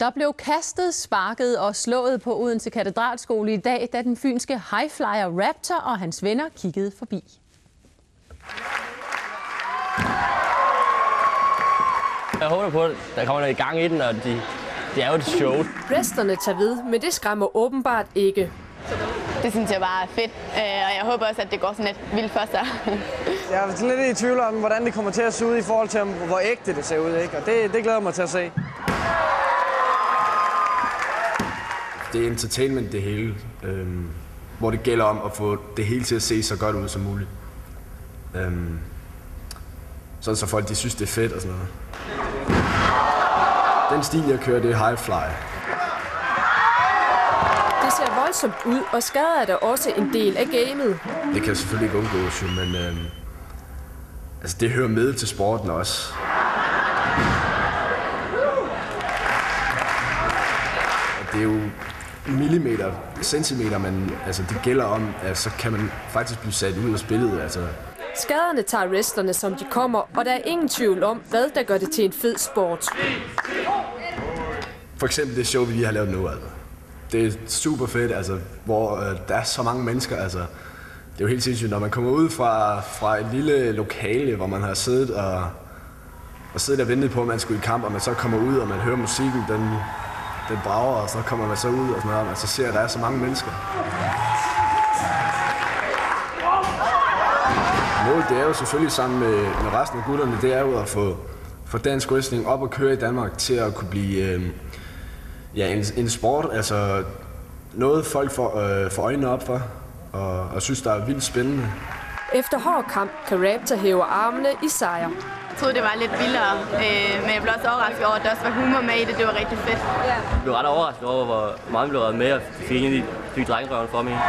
Der blev kastet, sparket og slået på Odense Katedralskole i dag, da den fynske highflyer Raptor og hans venner kiggede forbi. Jeg håber på, at der kommer noget i gang i den, og det er jo et show. Wrestlerne tager ved, men det skræmmer åbenbart ikke. Det synes jeg bare er fedt, og jeg håber også, at det går sådan lidt vildt for sig. Jeg er lidt i tvivl om, hvordan det kommer til at se ud i forhold til, hvor ægte det ser ud, ikke? Og det glæder jeg mig til at se. Det er entertainment det hele, hvor det gælder om at få det hele til at se så godt ud som muligt. Sådan så folk de synes, det er fedt og sådan noget. Den stil, jeg kører, det er highfly. Det ser voldsomt ud, og skader er der også en del af gamet. Det kan selvfølgelig ikke undgås, men altså, det hører med til sporten også. Og det er jo millimeter, centimeter, men altså, det gælder om, at så kan man faktisk blive sat ud af spillet. Altså. Skaderne tager wrestlerne, som de kommer, og der er ingen tvivl om, hvad der gør det til en fed sport. For eksempel det show, vi lige har lavet nu. Altså. Det er super fedt, altså, hvor der er så mange mennesker. Altså. Det er jo helt sindssygt, når man kommer ud fra et lille lokale, hvor man har siddet og ventet på, at man skulle i kamp, og man så kommer ud, og man hører musikken, den brager, og så kommer man så ud, og sådan noget, og man så ser, at der er så mange mennesker. Målet det er jo selvfølgelig sammen med resten af gutterne, det er jo at få dansk wrestling op og køre i Danmark til at kunne blive en sport, altså noget folk får øjnene op for og synes, der er vildt spændende. Efter hård kamp kan Raptor hæve armene i sejr. Jeg troede, det var lidt vildere, men jeg blev også overrasket over, at der også var humor med i det. Det var rigtig fedt. Jeg blev ret overrasket over, hvor meget vi blev reddet med, og fik drengerøven for mig.